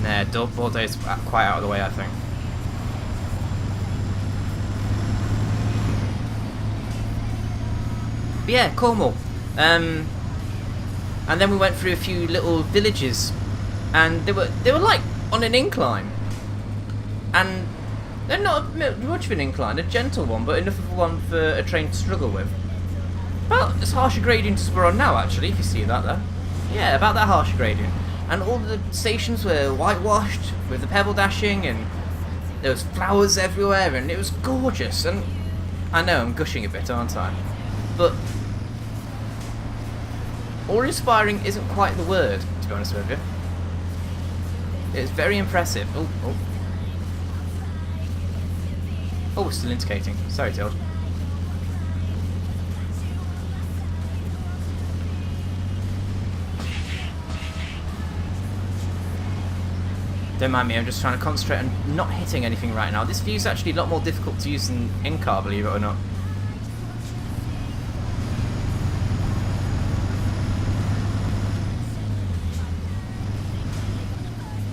Nah, Bordeaux's quite out of the way, I think. But yeah, Cornwall. And then we went through a few little villages, and they were like on an incline, and they're not much of an incline, a gentle one, but enough of a one for a train to struggle with. About as harsh a gradient as we're on now, actually, if you see that there. Yeah, about that harsh a gradient. And all the stations were whitewashed with the pebble dashing, and there was flowers everywhere, and it was gorgeous. And I know I'm gushing a bit, aren't I? But awe-inspiring isn't quite the word, to be honest with you. It's very impressive. Oh, we're still indicating. Sorry, Tild. Don't mind me, I'm just trying to concentrate on not hitting anything right now. This view's actually a lot more difficult to use than in-car, believe it or not.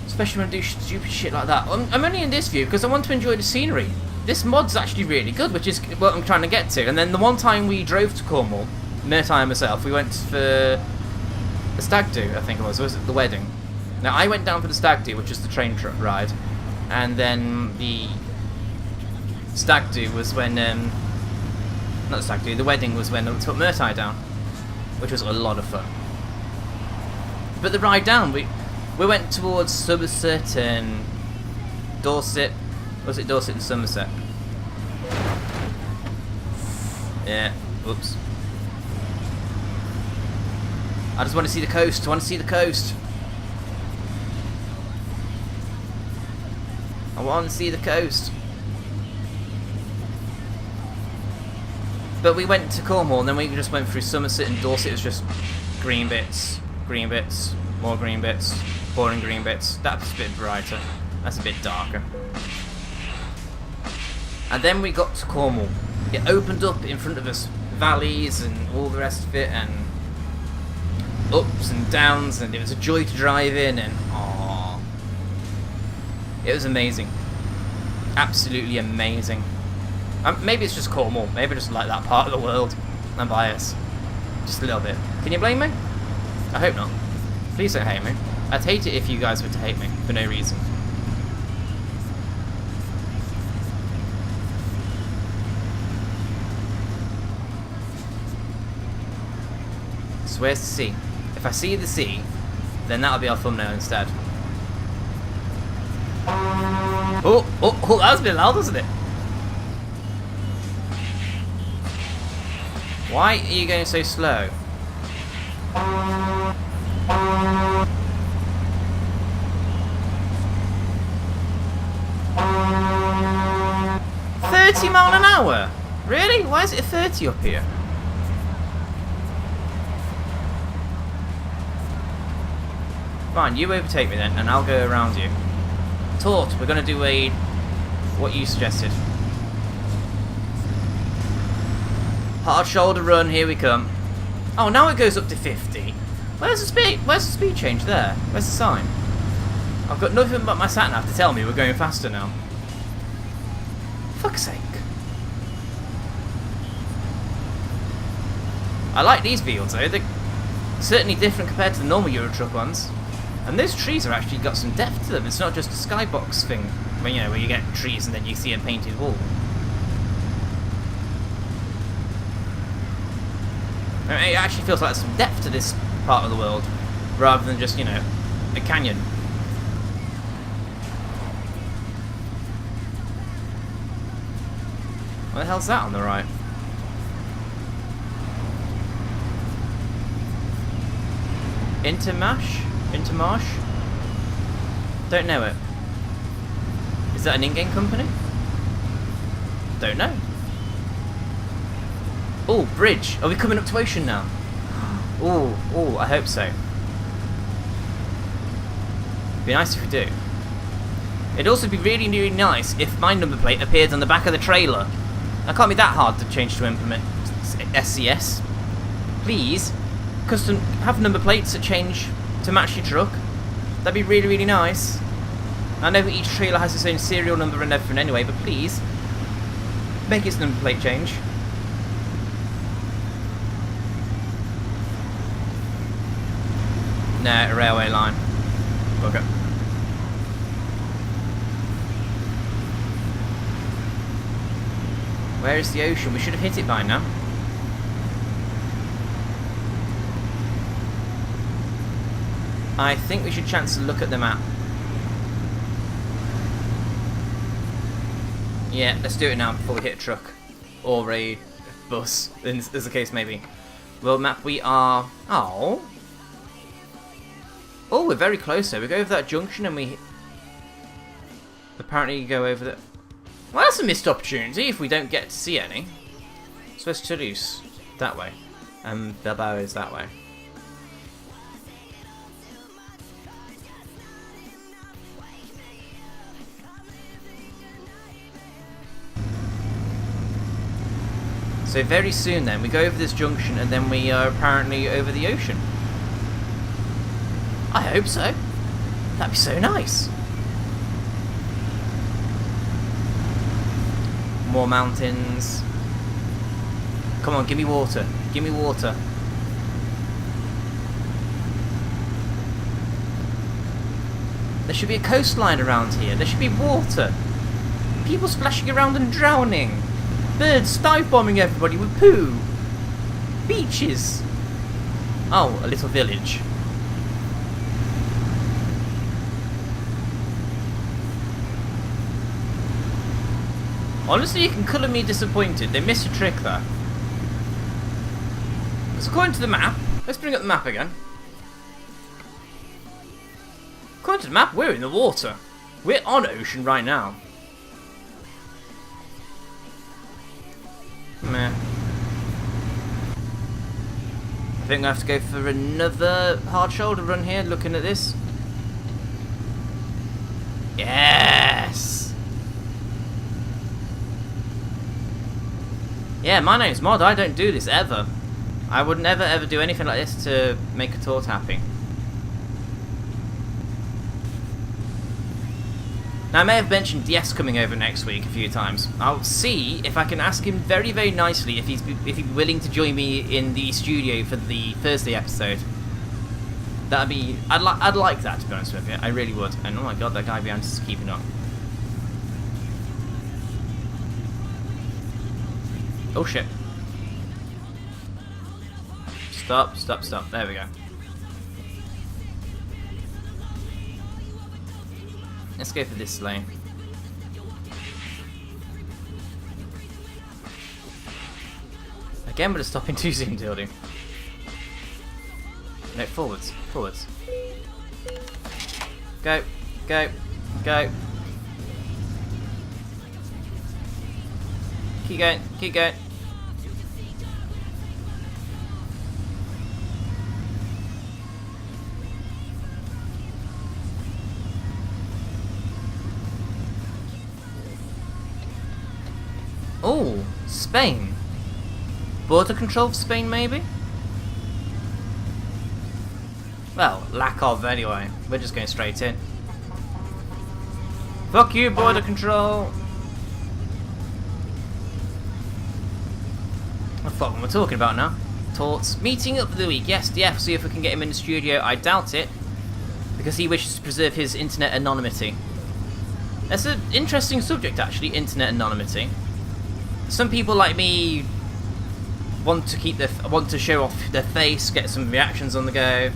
Especially when I do stupid shit like that. I'm only in this view because I want to enjoy the scenery. This mod's actually really good, which is what I'm trying to get to. And then the one time we drove to Cornwall, Mert and myself, we went for the stag do, I think it was it the wedding? Now, I went down for the stag do, which is the train ride, and then the stag do was when, not the stag do, the wedding was when I took Murtai down, which was a lot of fun. But the ride down, we went towards Somerset and Dorset. Was it Dorset and Somerset? Yeah, oops. I just want to see the coast, I want to see the coast. I want to see the coast. But we went to Cornwall, and then we just went through Somerset and Dorset. It was just green bits, more green bits, boring green bits. That's a bit brighter. That's a bit darker. And then we got to Cornwall. It opened up in front of us, valleys and all the rest of it, and ups and downs, and it was a joy to drive in, and aww. It was amazing. Absolutely amazing. Maybe it's just Cornwall. Maybe I just like that part of the world. I'm biased. Just a little bit. Can you blame me? I hope not. Please don't hate me. I'd hate it if you guys were to hate me for no reason. So where's the sea? If I see the sea, then that'll be our thumbnail instead. Oh, that was a bit loud, wasn't it? Why are you going so slow? 30 miles an hour? Really? Why is it 30 up here? Fine, you overtake me then, and I'll go around you. Tort, we're going to do what you suggested. Hard shoulder run, here we come. Oh, now it goes up to 50. Where's the speed change there? Where's the sign? I've got nothing but my sat-nav to tell me we're going faster now. Fuck's sake. I like these vehicles though, they're certainly different compared to the normal Euro Truck ones. And those trees have actually got some depth to them, it's not just a skybox thing, where, you know, where you get trees and then you see a painted wall. I mean, it actually feels like there's some depth to this part of the world, rather than just, you know, a canyon. What the hell's that on the right? Intermarsh? Don't know it. Is that an in-game company? Don't know. Oh, bridge. Are we coming up to Ocean now? Oh, I hope so. It'd be nice if we do. It'd also be really, really nice if my number plate appeared on the back of the trailer. That can't be that hard to change to implement SCS. Please, have number plates that change to match your truck. That'd be really, really nice. I know that each trailer has its own serial number and everything anyway, but please, make its number plate change. No, a railway line. Okay. Where is the ocean? We should have hit it by now. I think we should chance to look at the map. Yeah, let's do it now before we hit a truck. Or a bus, as the case may be. World map, we are... Oh, we're very close there. We go over that junction and we... Apparently you go over the... Well, that's a missed opportunity if we don't get to see any. So where's Toulouse? That way. And Bilbao is that way. So very soon then, we go over this junction and then we are apparently over the ocean. I hope so. That'd be so nice. More mountains. Come on, give me water. Give me water. There should be a coastline around here. There should be water. People splashing around and drowning. Birds dive-bombing everybody with poo. Beaches. Oh, a little village. Honestly, you can colour me disappointed. They missed a trick there. Because according to the map, let's bring up the map again. According to the map, we're in the water. We're on ocean right now. Meh. I think I have to go for another hard shoulder run here, looking at this. Yes! Yeah, my name's MoD. I don't do this ever. I would never ever do anything like this to make a Tort happy. Now, I may have mentioned Yes coming over next week a few times. I'll see if I can ask him very, very nicely if he's willing to join me in the studio for the Thursday episode. That'd be... I'd like that, to be honest with you. I really would. And oh my god, that guy behind us is keeping up. Oh shit. Stop, stop, stop. There we go. Let's go for this lane. Again, we're stopping too soon, Dildy. No, forwards, forwards. Go, go, go. Keep going, keep going. Oh, Spain. Border control for Spain, maybe? Well, lack of anyway. We're just going straight in. Fuck you, border control! What the fuck am I talking about now? Torts. Meeting up for the week. Yes, yeah, see if we can get him in the studio. I doubt it. Because he wishes to preserve his internet anonymity. That's an interesting subject, actually, internet anonymity. Some people like me want to show off their face, get some reactions on the go.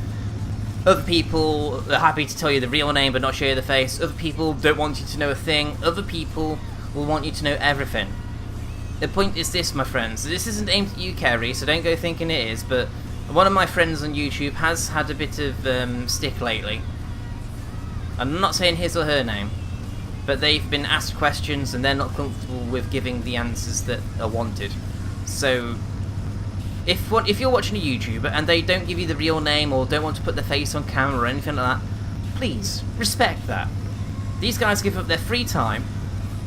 Other people are happy to tell you the real name but not show you the face. Other people don't want you to know a thing. Other people will want you to know everything. The point is this, my friends. This isn't aimed at you, Kerry, so don't go thinking it is, but one of my friends on YouTube has had a bit of stick lately. I'm not saying his or her name, but they've been asked questions and they're not comfortable with giving the answers that are wanted. So, if you're watching a YouTuber and they don't give you the real name or don't want to put their face on camera or anything like that, please, respect that. These guys give up their free time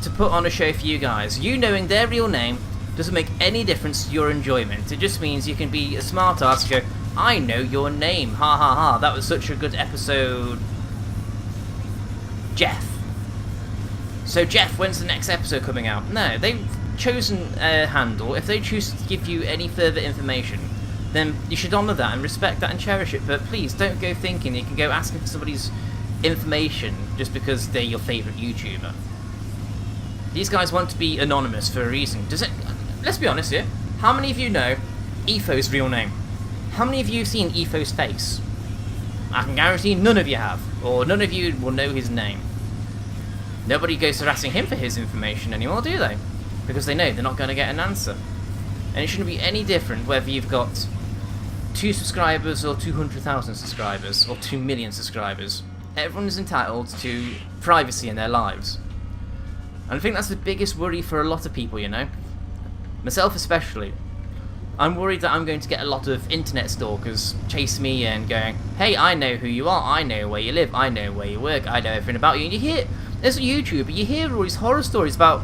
to put on a show for you guys. You knowing their real name doesn't make any difference to your enjoyment. It just means you can be a smart ass and go, I know your name, ha ha ha, that was such a good episode, Jeff. So Jeff, when's the next episode coming out? No, they've chosen a handle. If they choose to give you any further information, then you should honour that and respect that and cherish it. But please don't go thinking you can go asking for somebody's information just because they're your favourite YouTuber. These guys want to be anonymous for a reason. Let's be honest here. How many of you know Etho's real name? How many of you have seen Etho's face? I can guarantee none of you have, or none of you will know his name. Nobody goes harassing him for his information anymore, do they? Because they know they're not going to get an answer. And it shouldn't be any different whether you've got 2 subscribers or 200,000 subscribers or 2 million subscribers. Everyone is entitled to privacy in their lives. And I think that's the biggest worry for a lot of people, you know. Myself especially. I'm worried that I'm going to get a lot of internet stalkers chase me and going, hey, I know who you are, I know where you live, I know where you work, I know everything about you. And you hear, as a YouTuber, you hear all these horror stories about...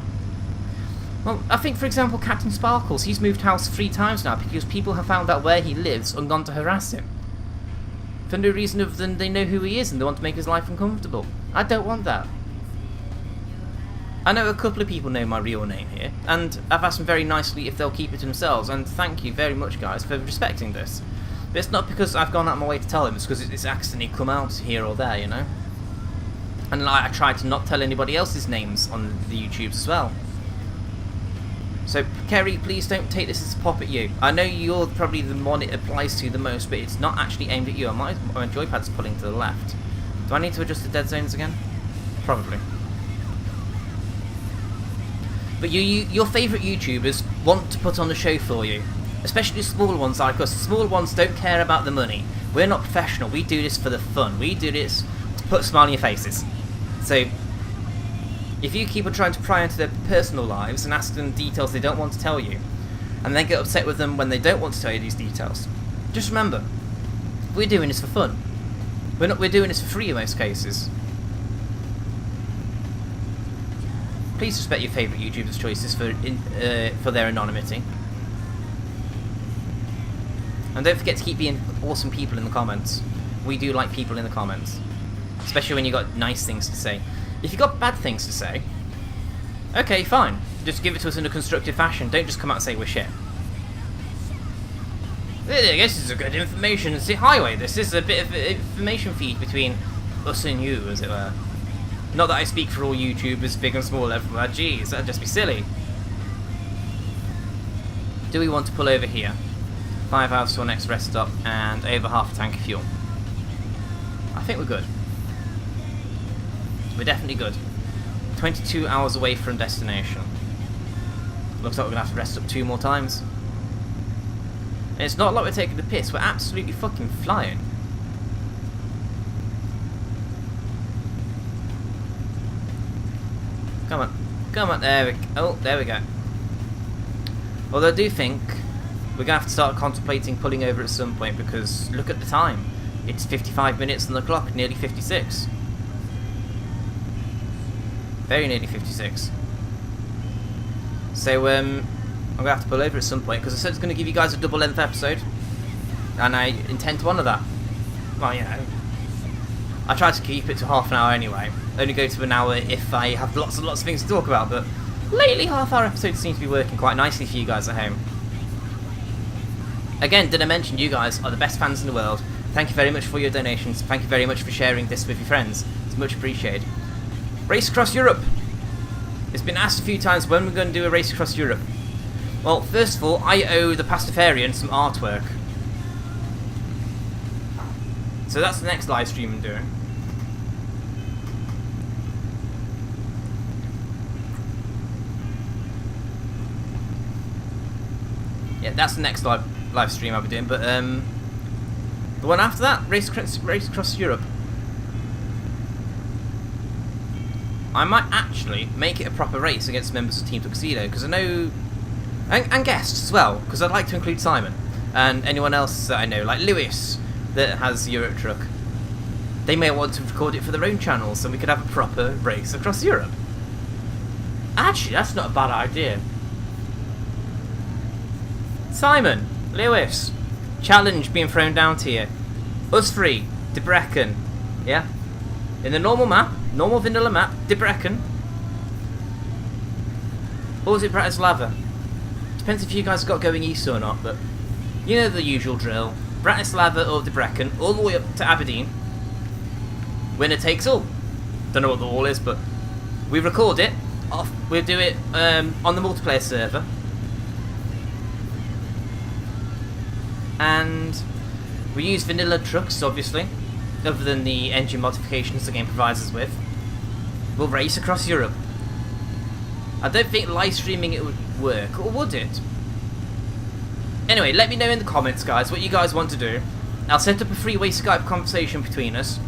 Well, I think, for example, Captain Sparkles, he's moved house 3 times now because people have found out where he lives and gone to harass him. For no reason other than they know who he is and they want to make his life uncomfortable. I don't want that. I know a couple of people know my real name here, and I've asked them very nicely if they'll keep it to themselves, and thank you very much, guys, for respecting this. But it's not because I've gone out of my way to tell them, it's because it's accidentally come out here or there, you know? And like, I try to not tell anybody else's names on the YouTubes as well. So, Kerry, please don't take this as a pop at you. I know you're probably the one it applies to the most, but it's not actually aimed at you. My joypad's pulling to the left. Do I need to adjust the dead zones again? Probably. But your favourite YouTubers want to put on a show for you. Especially small ones like us. Small ones don't care about the money. We're not professional. We do this for the fun. We do this to put a smile on your faces. So, if you keep on trying to pry into their personal lives and ask them details they don't want to tell you, and then get upset with them when they don't want to tell you these details, just remember, we're doing this for fun. We're doing this for free in most cases. Please respect your favourite YouTubers' choices for their anonymity. And don't forget to keep being awesome people in the comments. We do like people in the comments. Especially when you got nice things to say. If you got bad things to say, okay, fine. Just give it to us in a constructive fashion. Don't just come out and say we're shit. I guess this is a good information highway. This is a bit of an information feed between us and you, as it were. Not that I speak for all YouTubers, big and small everywhere. Jeez, that'd just be silly. Do we want to pull over here? 5 hours to our next rest stop and over half a tank of fuel. I think we're good. We're definitely good. 22 hours away from destination. Looks like we're going to have to rest up 2 more times. And it's not like we're taking the piss, we're absolutely fucking flying. Come on. Come on, there we go. Oh, there we go. Although I do think we're going to have to start contemplating pulling over at some point because look at the time. It's 55 minutes on the clock, nearly 56. Very nearly 56. So, I'm going to have to pull over at some point, because I said it's going to give you guys a double-length episode. And I intend to honour that. Well, you know. I try to keep it to half an hour anyway. Only go to an hour if I have lots and lots of things to talk about, but lately half-hour episodes seem to be working quite nicely for you guys at home. Again, did I mention you guys are the best fans in the world. Thank you very much for your donations. Thank you very much for sharing this with your friends. It's much appreciated. Race across Europe. It's been asked a few times when we're going to do a race across Europe. Well, first of all, I owe the Pastafarian some artwork. So that's the next live stream I'm doing. Yeah, that's the next live stream I'll be doing, but the one after that, race across Europe. I might actually make it a proper race against members of Team Tuxedo, because I know... And guests as well, because I'd like to include Simon. And anyone else that I know, like Lewis, that has Euro Truck. They may want to record it for their own channels, so we could have a proper race across Europe. Actually, that's not a bad idea. Simon, Lewis, challenge being thrown down to you. Us three, Debrecen, yeah? In the normal map, normal vanilla map, Debrecen. Or is it Bratislava? Depends if you guys have got going east or not, but you know the usual drill. Bratislava or Debrecen, all the way up to Aberdeen. Winner takes all. Don't know what the all is, but we record it. We'll do it on the multiplayer server. And we use vanilla trucks, obviously, other than the engine modifications the game provides us with. We'll race across Europe. I don't think live streaming it would work, or would it? Anyway, let me know in the comments, guys, what you guys want to do. I'll set up a three-way Skype conversation between us,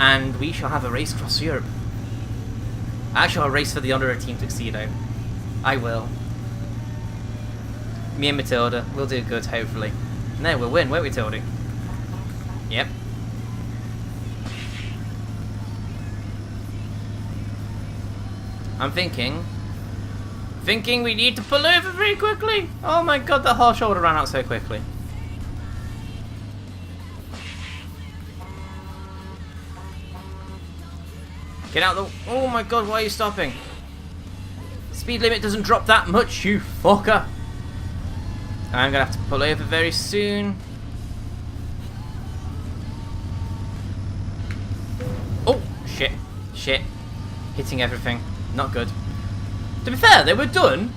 and we shall have a race across Europe. Actually, I'll race for the honour of Team Tuxedo. I will. Me and Matilda, we'll do good, hopefully. No, we'll win, won't we, Tildy? Yep. I'm thinking we need to pull over very quickly. Oh my god, the hard shoulder ran out so quickly. Get out the... Oh my god, why are you stopping? Speed limit doesn't drop that much, you fucker. I'm gonna have to pull over very soon. Oh, shit. Shit. Hitting everything. Not good. To be fair, they were done,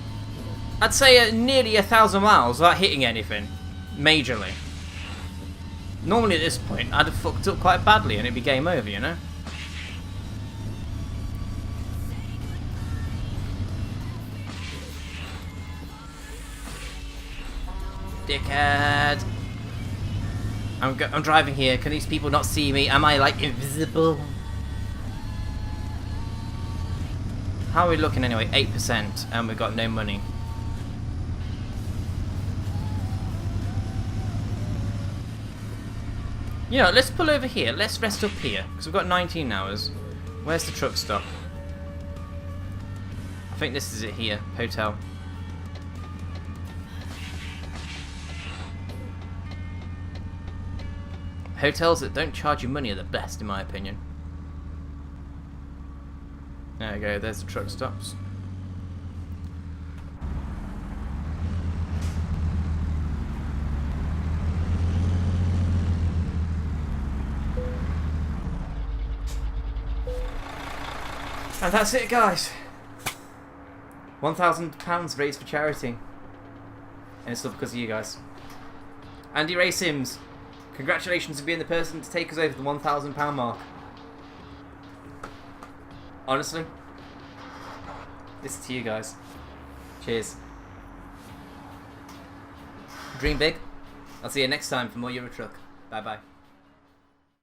I'd say at nearly 1,000 miles without hitting anything. Majorly. Normally at this point, I'd have fucked up quite badly and it'd be game over, you know? Dickhead. I'm driving here. Can these people not see me? Am I, like, invisible? How are we looking anyway? 8%, and we've got no money. You know, let's pull over here. Let's rest up here, because we've got 19 hours. Where's the truck stop? I think this is it here. Hotel. Hotels that don't charge you money are the best, in my opinion. There we go, there's the truck stops. And that's it, guys. £1,000 raised for charity. And it's all because of you guys. Andy Ray Sims, congratulations on being the person to take us over the £1,000 mark. Honestly, this is to you guys. Cheers. Dream big. I'll see you next time for more Euro Truck. Bye bye.